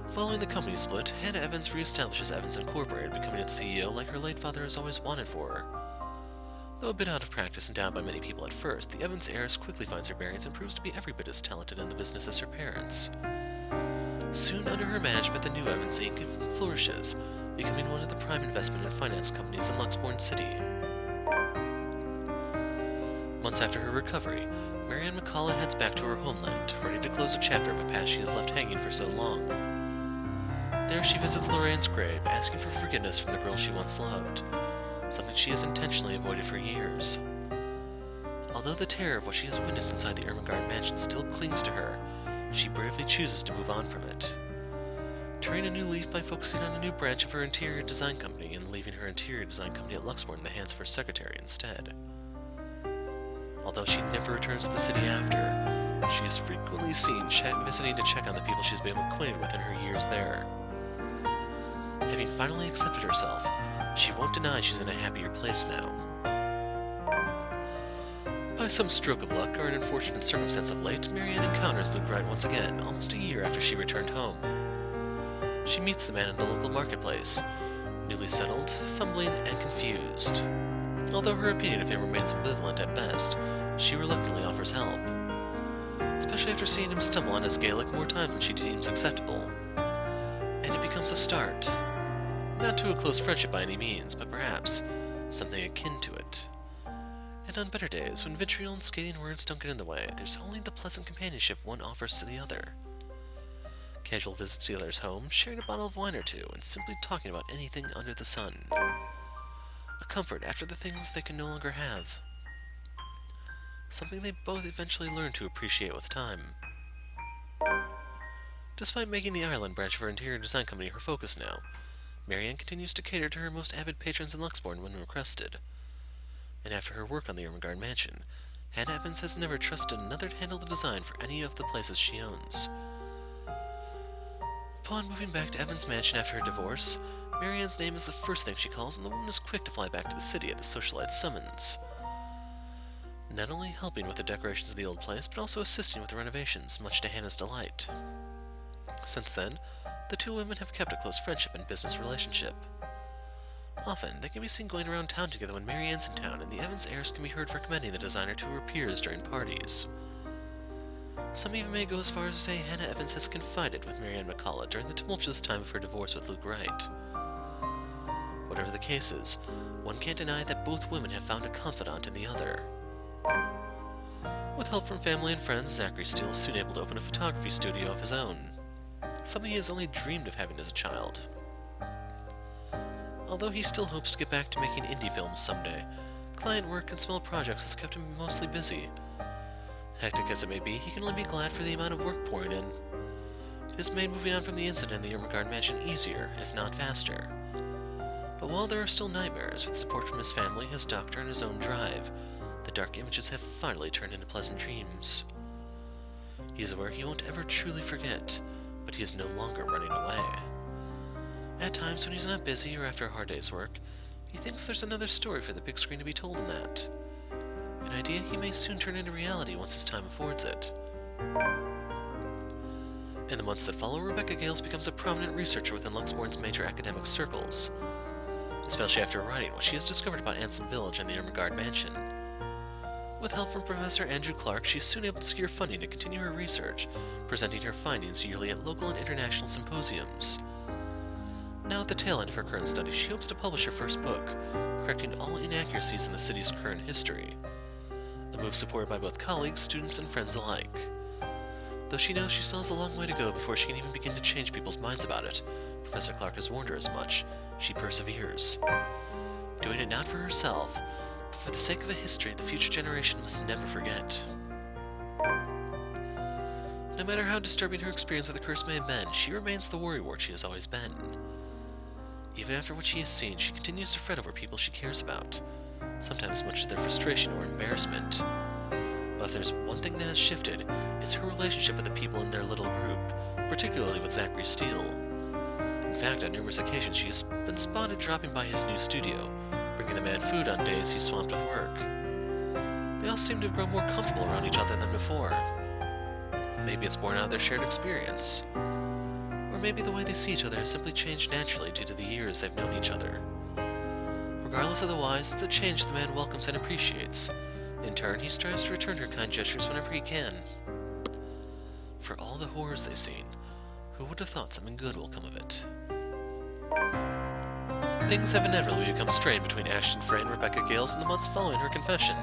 Following the company split, Hannah Evans reestablishes Evans Incorporated, becoming its CEO like her late father has always wanted for her. Though a bit out of practice and doubted by many people at first, the Evans heiress quickly finds her bearings and proves to be every bit as talented in the business as her parents. Soon under her management, the new Evans Inc. flourishes, becoming one of the prime investment and finance companies in Luxborn City. Months after her recovery, Marianne McCullough heads back to her homeland, ready to close a chapter of a past she has left hanging for so long. There she visits Lorraine's grave, asking for forgiveness from the girl she once loved, something she has intentionally avoided for years. Although the terror of what she has witnessed inside the Ermengarde mansion still clings to her, she bravely chooses to move on from it, turning a new leaf by focusing on a new branch of her interior design company and leaving her interior design company at Luxmore in the hands of her secretary instead. Although she never returns to the city after, she is frequently seen visiting to check on the people she's been acquainted with in her years there. Having finally accepted herself, she won't deny she's in a happier place now. By some stroke of luck or an unfortunate circumstance of late, Marianne encounters Luke Wright once again, almost a year after she returned home. She meets the man in the local marketplace, newly settled, fumbling, and confused. Although her opinion of him remains ambivalent at best, she reluctantly offers help, especially after seeing him stumble on his Gaelic more times than she deems acceptable. And it becomes a start. Not to a close friendship by any means, but perhaps something akin to it. And on better days, when vitriol and scathing words don't get in the way, there's only the pleasant companionship one offers to the other. Casual visits to the other's home, sharing a bottle of wine or two, and simply talking about anything under the sun. A comfort after the things they can no longer have. Something they both eventually learn to appreciate with time. Despite making the Ireland branch of her interior design company her focus now, Marianne continues to cater to her most avid patrons in Luxmore when requested. And after her work on the Ermengarde mansion, Hannah Evans has never trusted another to handle the design for any of the places she owns. Upon moving back to Evans' mansion after her divorce, Marianne's name is the first thing she calls, and the woman is quick to fly back to the city at the socialite's summons. Not only helping with the decorations of the old place, but also assisting with the renovations, much to Hannah's delight. Since then, the two women have kept a close friendship and business relationship. Often, they can be seen going around town together when Marianne's in town, and the Evans heirs can be heard recommending the designer to her peers during parties. Some even may go as far as to say Hannah Evans has confided with Marianne McCullough during the tumultuous time of her divorce with Luke Wright. Whatever the case is, one can't deny that both women have found a confidant in the other. With help from family and friends, Zachary Steele is soon able to open a photography studio of his own, something he has only dreamed of having as a child. Although he still hopes to get back to making indie films someday, client work and small projects has kept him mostly busy. Hectic as it may be, he can only be glad for the amount of work pouring in. It has made moving on from the incident in the Ermengarde mansion easier, if not faster. But while there are still nightmares, with support from his family, his doctor, and his own drive, the dark images have finally turned into pleasant dreams. He is aware he won't ever truly forget, but he is no longer running away. At times, when he's not busy or after a hard day's work, he thinks there's another story for the big screen to be told in that. An idea he may soon turn into reality once his time affords it. In the months that follow, Rebecca Gales becomes a prominent researcher within Luxmore's major academic circles, especially after writing what she has discovered about Anson Village and the Ermengarde mansion. With help from Professor Andrew Clark, she is soon able to secure funding to continue her research, presenting her findings yearly at local and international symposiums. Now at the tail end of her current study, she hopes to publish her first book, correcting all inaccuracies in the city's current history. A move supported by both colleagues, students, and friends alike. Though she knows she still has a long way to go before she can even begin to change people's minds about it, Professor Clark has warned her as much. She perseveres. Doing it not for herself, but for the sake of a history the future generation must never forget. No matter how disturbing her experience with the curse may have been, she remains the worrywart she has always been. Even after what she has seen, she continues to fret over people she cares about, sometimes much to their frustration or embarrassment. But if there's one thing that has shifted, it's her relationship with the people in their little group, particularly with Zachary Steele. In fact, on numerous occasions she has been spotted dropping by his new studio, bringing the man food on days he's swamped with work. They all seem to have grown more comfortable around each other than before. Maybe it's born out of their shared experience. Or maybe the way they see each other has simply changed naturally due to the years they've known each other. Regardless of the whys, it's a change the man welcomes and appreciates. In turn, he strives to return her kind gestures whenever he can. For all the horrors they've seen, who would have thought something good will come of it? Things have inevitably become strained between Ashton Frey and Rebecca Gales in the months following her confession.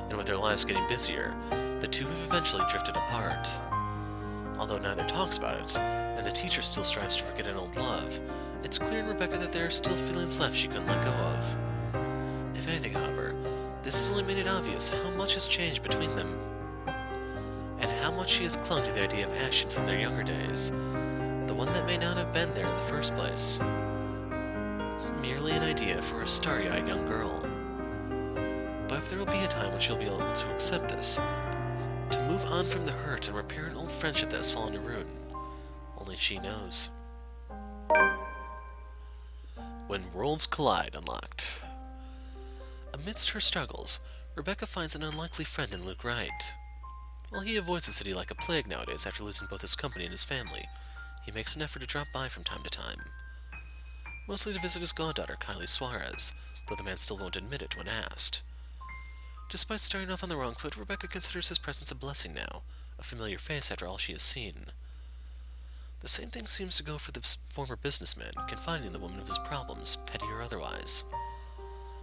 And with their lives getting busier, the two have eventually drifted apart. Although neither talks about it, and the teacher still strives to forget an old love, it's clear in Rebecca that there are still feelings left she couldn't let go of. If anything, however, this has only made it obvious how much has changed between them, and how much she has clung to the idea of Ashton from their younger days, the one that may not have been there in the first place. It's merely an idea for a starry-eyed young girl. But if there will be a time when she'll be able to accept this, to move on from the hurt and repair an old friendship that has fallen to ruin, only she knows. When Worlds Collide unlocked. Amidst her struggles, Rebecca finds an unlikely friend in Luke Wright. While he avoids the city like a plague nowadays after losing both his company and his family, he makes an effort to drop by from time to time. Mostly to visit his goddaughter, Kylie Suarez, though the man still won't admit it when asked. Despite starting off on the wrong foot, Rebecca considers his presence a blessing now, a familiar face after all she has seen. The same thing seems to go for the former businessman, confiding the woman of his problems, petty or otherwise.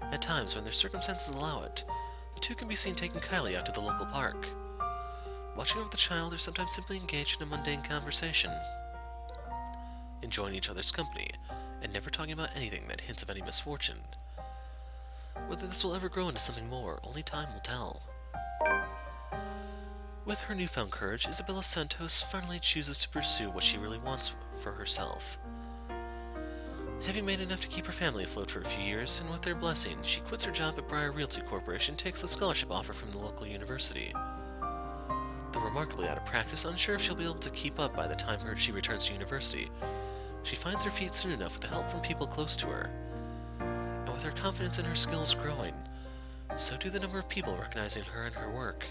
At times, when their circumstances allow it, the two can be seen taking Kylie out to the local park, watching over the child, or sometimes simply engaged in a mundane conversation, enjoying each other's company, and never talking about anything that hints of any misfortune. Whether this will ever grow into something more, only time will tell. With her newfound courage, Isabella Santos finally chooses to pursue what she really wants for herself. Having made enough to keep her family afloat for a few years, and with their blessing, she quits her job at Briar Realty Corporation and takes the scholarship offer from the local university. Though remarkably out of practice, unsure if she'll be able to keep up by the time she returns to university, she finds her feet soon enough with the help from people close to her. And with her confidence in her skills growing, so do the number of people recognizing her and her work.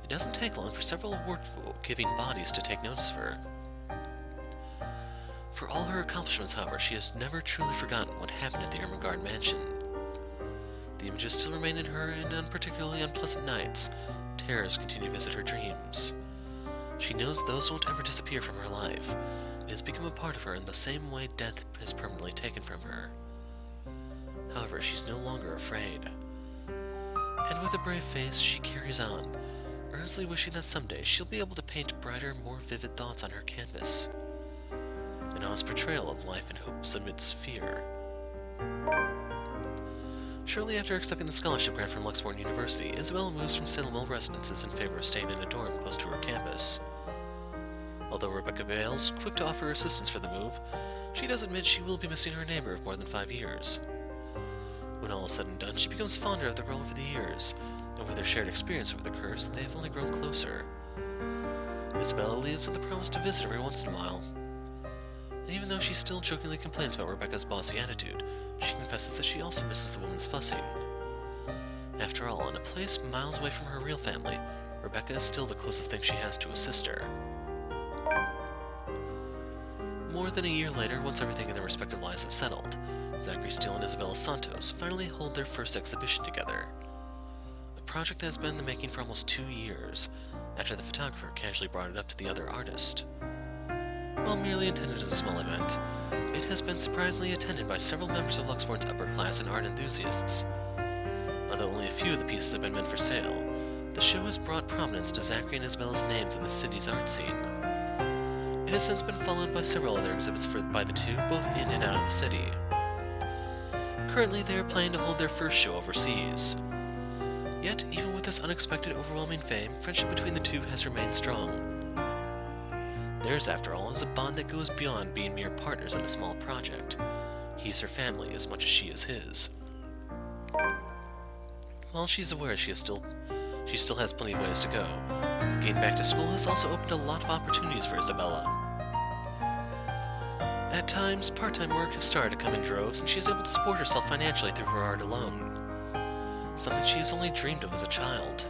It doesn't take long for several award-giving bodies to take notice of her. For all her accomplishments, however, she has never truly forgotten what happened at the Ermengarde mansion. The images still remain in her, and on particularly unpleasant nights, terrors continue to visit her dreams. She knows those won't ever disappear from her life. It has become a part of her in the same way death has permanently taken from her. However, she's no longer afraid. And with a brave face, she carries on, earnestly wishing that someday she'll be able to paint brighter, more vivid thoughts on her canvas. An honest portrayal of life and hopes amidst fear. Shortly after accepting the scholarship grant from Luxembourg University, Isabella moves from Salem Mill residences in favor of staying in a dorm close to her campus. Although Rebecca Bales, quick to offer assistance for the move, she does admit she will be missing her neighbor of more than 5 years. When all is said and done, she becomes fonder of the girl over the years, and with their shared experience over the curse, they have only grown closer. Isabella leaves with the promise to visit every once in a while. And even though she still jokingly complains about Rebecca's bossy attitude, she confesses that she also misses the woman's fussing. After all, in a place miles away from her real family, Rebecca is still the closest thing she has to a sister. More than a year later, once everything in their respective lives have settled, Zachary Steele and Isabella Santos finally hold their first exhibition together. A project that has been in the making for almost 2 years, after the photographer casually brought it up to the other artist. While merely intended as a small event, it has been surprisingly attended by several members of Luxembourg's upper class and art enthusiasts. Although only a few of the pieces have been meant for sale, the show has brought prominence to Zachary and Isabella's names in the city's art scene. It has since been followed by several other exhibits by the two, both in and out of the city. Currently, they are planning to hold their first show overseas. Yet, even with this unexpected, overwhelming fame, friendship between the two has remained strong. Theirs, after all, is a bond that goes beyond being mere partners in a small project. He's her family as much as she is his. While she's aware she still has plenty of ways to go, getting back to school has also opened a lot of opportunities for Isabella. At times, part-time work has started to come in droves, and she is able to support herself financially through her art alone. Something she has only dreamed of as a child.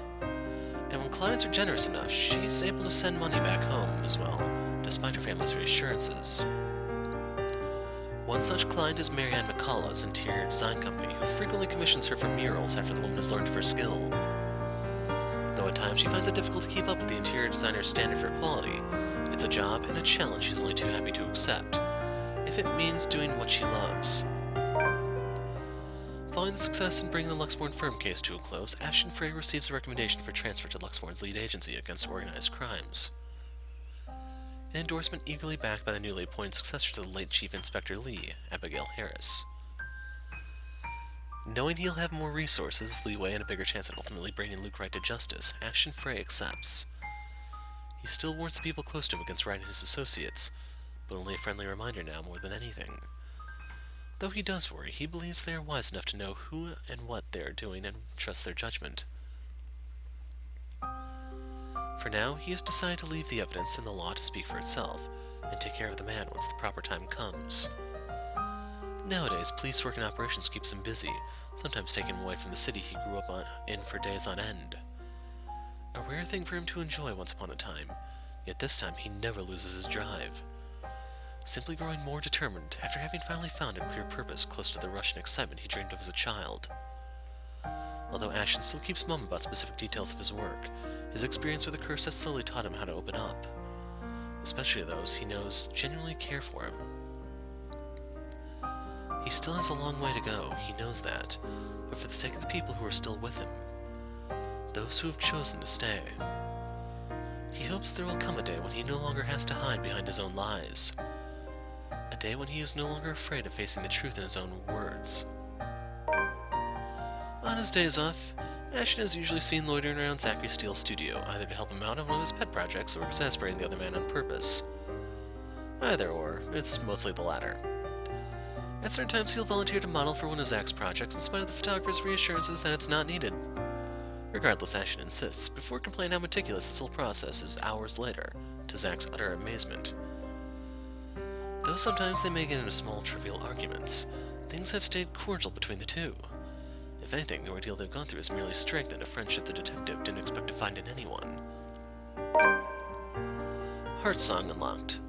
And when clients are generous enough, she's able to send money back home as well, despite her family's reassurances. One such client is Marianne McCullough's interior design company, who frequently commissions her for murals after the woman has learned of her skill. Though at times she finds it difficult to keep up with the interior designer's standard for quality, it's a job and a challenge she's only too happy to accept, if it means doing what she loves. Following the success in bringing the Luxembourg firm case to a close, Ashton Frey receives a recommendation for transfer to Luxembourg's lead agency against organized crimes. An endorsement eagerly backed by the newly appointed successor to the late Chief Inspector Lee, Abigail Harris. Knowing he'll have more resources, leeway, and a bigger chance at ultimately bringing Luke Wright to justice, Ashton Frey accepts. He still warns the people close to him against Ryan and his associates, but only a friendly reminder now more than anything. Though he does worry, he believes they are wise enough to know who and what they are doing and trust their judgment. For now, he has decided to leave the evidence and the law to speak for itself, and take care of the man once the proper time comes. Nowadays, police work and operations keeps him busy, sometimes taking him away from the city he grew up in for days on end. A rare thing for him to enjoy once upon a time, yet this time he never loses his drive. Simply growing more determined after having finally found a clear purpose close to the rush and excitement he dreamed of as a child. Although Ashton still keeps mum about specific details of his work, his experience with the curse has slowly taught him how to open up, especially those he knows genuinely care for him. He still has a long way to go, he knows that, but for the sake of the people who are still with him, those who have chosen to stay, he hopes there will come a day when he no longer has to hide behind his own lies. A day when he is no longer afraid of facing the truth in his own words. On his days off, Ashton is usually seen loitering around Zachary Steele's studio, either to help him out on one of his pet projects or exasperating the other man on purpose. Either or, it's mostly the latter. At certain times he'll volunteer to model for one of Zach's projects in spite of the photographer's reassurances that it's not needed. Regardless, Ashton insists, before complaining how meticulous this whole process is hours later, to Zach's utter amazement. Though sometimes they may get into small, trivial arguments, things have stayed cordial between the two. If anything, the ordeal they've gone through has merely strengthened a friendship the detective didn't expect to find in anyone. Heart Song unlocked.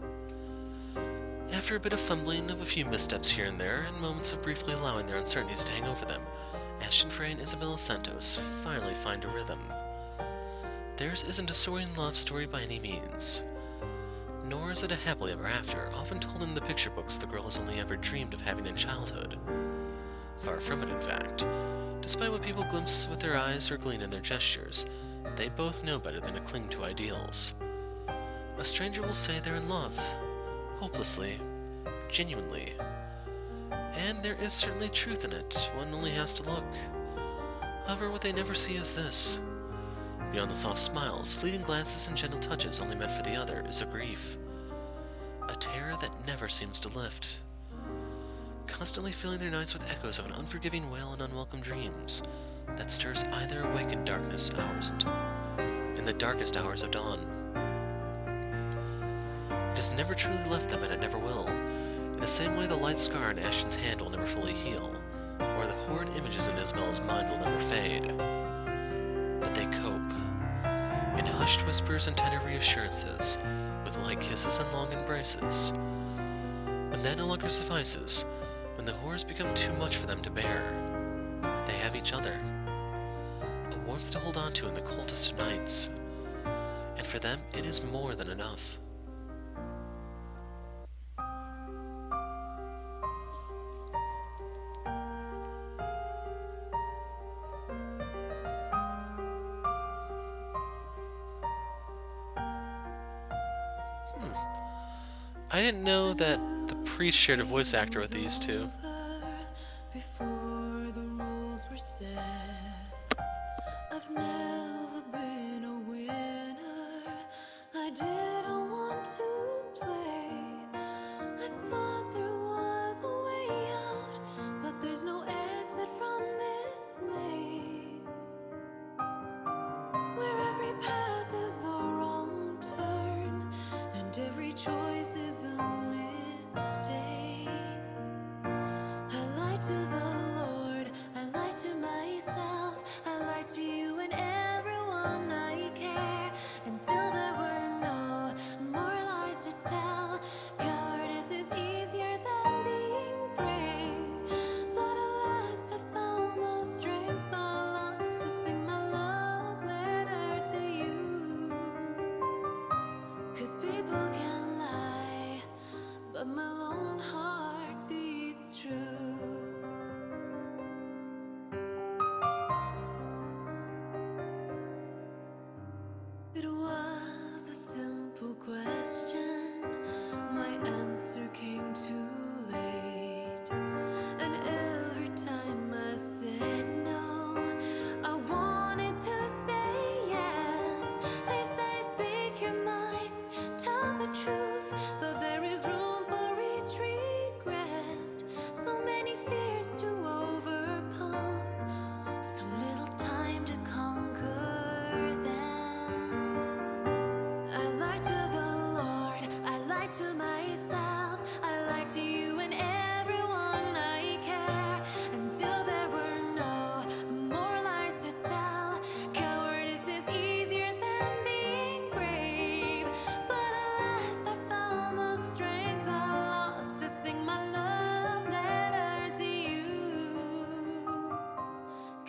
After a bit of fumbling of a few missteps here and there, and moments of briefly allowing their uncertainties to hang over them, Ashton Frey and Isabella Santos finally find a rhythm. Theirs isn't a soaring love story by any means. Nor is it a happily ever after, often told in the picture books the girl has only ever dreamed of having in childhood. Far from it, in fact. Despite what people glimpse with their eyes or glean in their gestures, they both know better than to cling to ideals. A stranger will say they're in love, hopelessly, genuinely. And there is certainly truth in it, one only has to look. However, what they never see is this. Beyond the soft smiles, fleeting glances, and gentle touches only meant for the other is a grief. A terror that never seems to lift. Constantly filling their nights with echoes of an unforgiving wail and unwelcome dreams that stirs either awakened darkness hours in the darkest hours of dawn. It has never truly left them, and it never will. In the same way the light scar on Ashton's hand will never fully heal, or the horrid images in Isabella's mind will never fade. But they cope, in hushed whispers and tender reassurances, with light kisses and long embraces. When that no longer suffices, when the horrors become too much for them to bear, they have each other. A warmth to hold on to in the coldest of nights. And for them, it is more than enough. I didn't know that the priest shared a voice actor with these two. Before the rules were set, I've never been a winner. I didn't want to play. I thought there was a way out, but there's no exit from this maze, where every path is the wrong turn and every choice is a mistake.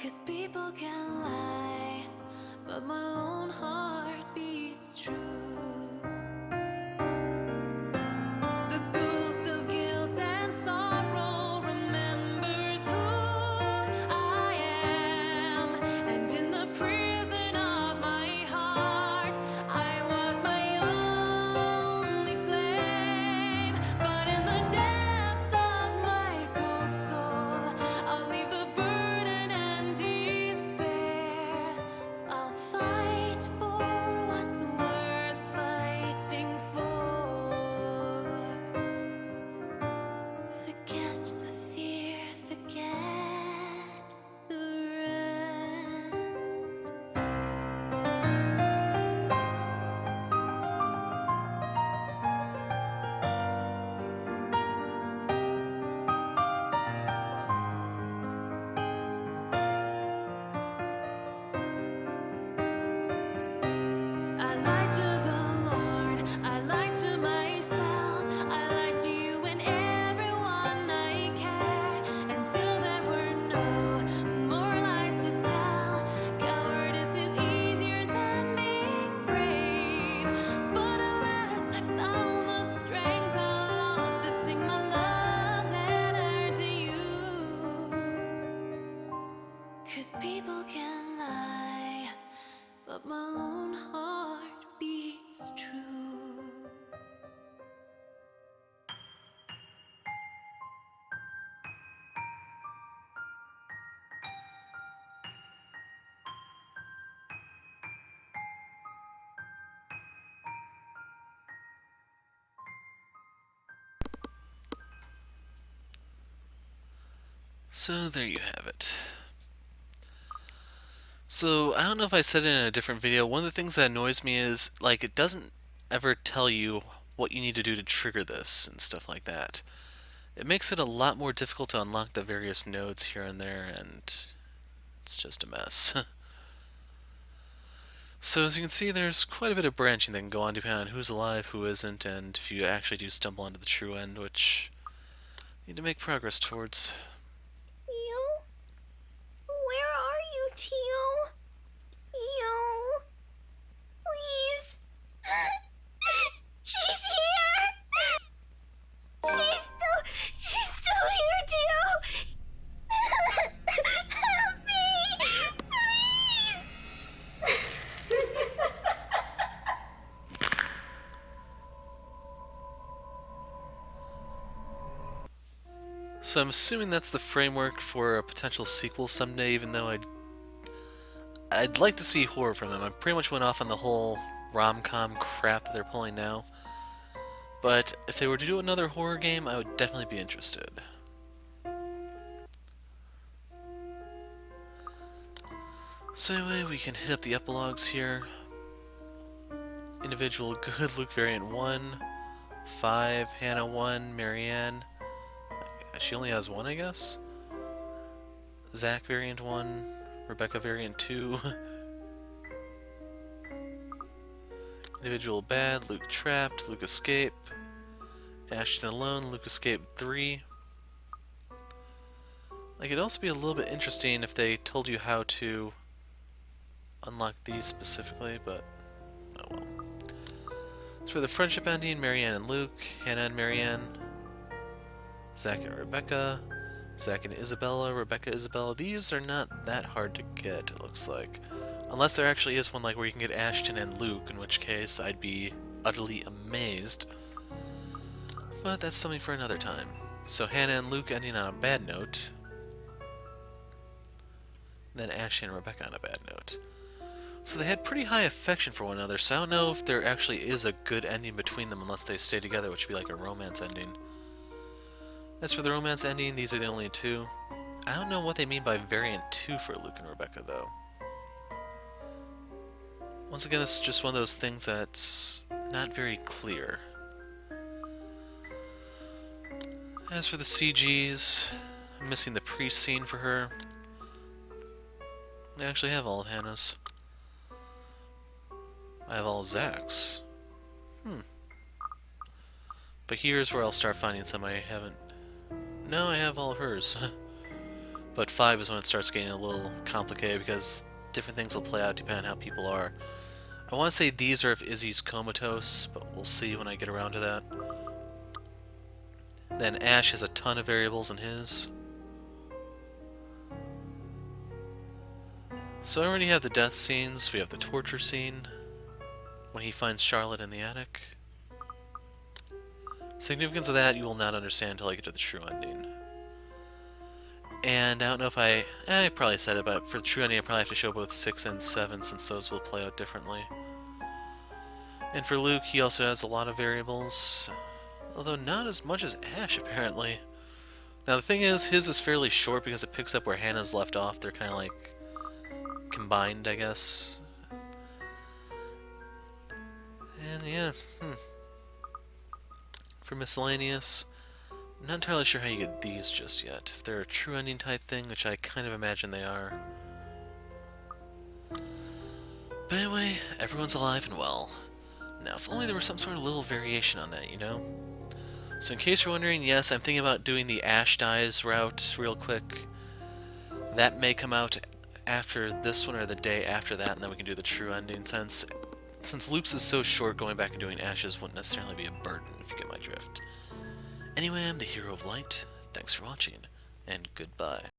'Cause people can lie, but my lone heart beats true. The ghost of guilt and sorrow remembers who I am, and in the prison of my heart, I was my only slave. But in the depths of my cold soul, I'll leave the burden and despair. I'll fight for what's worth fighting for. Forget the fear, forget the rest. I lied to the Lord, I lied to myself, I lied to you and everyone I care, until there were no more lies to tell. Cowardice is easier than being brave, but at last I found the strength I lost to sing my love letter to you. 'Cause people can lie, but my lone heart beats true. So there you have it. So I don't know if I said it in a different video, one of the things that annoys me is, like, it doesn't ever tell you what you need to do to trigger this and stuff like that. It makes it a lot more difficult to unlock the various nodes here and there, and it's just a mess. So as you can see, there's quite a bit of branching that can go on depending on who's alive, who isn't, and if you actually do stumble onto the true end, which you need to make progress towards. Theo? Where are you, Theo? Theo? Please? She's here! She's still here, Theo! Help me! Please! So I'm assuming that's the framework for a potential sequel someday, even though I'd like to see horror from them. I pretty much went off on the whole rom-com crap that they're pulling now. But if they were to do another horror game, I would definitely be interested. So anyway, we can hit up the epilogues here. Individual good, Luke variant 1, 5, Hannah 1, Marianne. She only has one, I guess? Zach variant 1, Rebecca variant 2. Individual bad, Luke trapped, Luke escape. Ashton alone, Luke escape 3. Like, it'd also be a little bit interesting if they told you how to unlock these specifically, but oh well. So for the friendship ending, Marianne and Luke, Hannah and Marianne, Zach and Rebecca, Zach and Isabella, Rebecca, Isabella. These are not that hard to get, it looks like. Unless there actually is one like where you can get Ashton and Luke, in which case I'd be utterly amazed. But that's something for another time. So Hannah and Luke ending on a bad note. Then Ashton and Rebecca on a bad note. So they had pretty high affection for one another, so I don't know if there actually is a good ending between them unless they stay together, which would be like a romance ending. As for the romance ending, these are the only two. I don't know what they mean by variant 2 for Luke and Rebecca, though. Once again, this is just one of those things that's not very clear. As for the CGs, I'm missing the pre-scene for her. I actually have all of Hannah's. I have all of Zach's. But here's where I'll start finding some I haven't. No, I have all of hers. But 5 is when it starts getting a little complicated because different things will play out depending on how people are. I want to say these are if Izzy's comatose, but we'll see when I get around to that. Then Ash has a ton of variables in his. So I already have the death scenes. We have the torture scene when he finds Charlotte in the attic. Significance of that you will not understand until I get to the true ending. And I don't know if I probably said it, but for the true ending I probably have to show both 6 and 7 since those will play out differently. And for Luke, he also has a lot of variables, although not as much as Ash apparently. Now the thing is, his is fairly short because it picks up where Hannah's left off. They're kind of like combined, I guess. And yeah, For miscellaneous, I'm not entirely sure how you get these just yet. If they're a true ending type thing, which I kind of imagine they are. But anyway, everyone's alive and well. Now, if only there was some sort of little variation on that, you know? So in case you're wondering, yes, I'm thinking about doing the Ash dies route real quick. That may come out after this one or the day after that, and then we can do the true ending. Since Luke's is so short, going back and doing Ash's wouldn't necessarily be a burden, if you get my drift. Anyway, I'm the Hero of Light. Thanks for watching, and goodbye.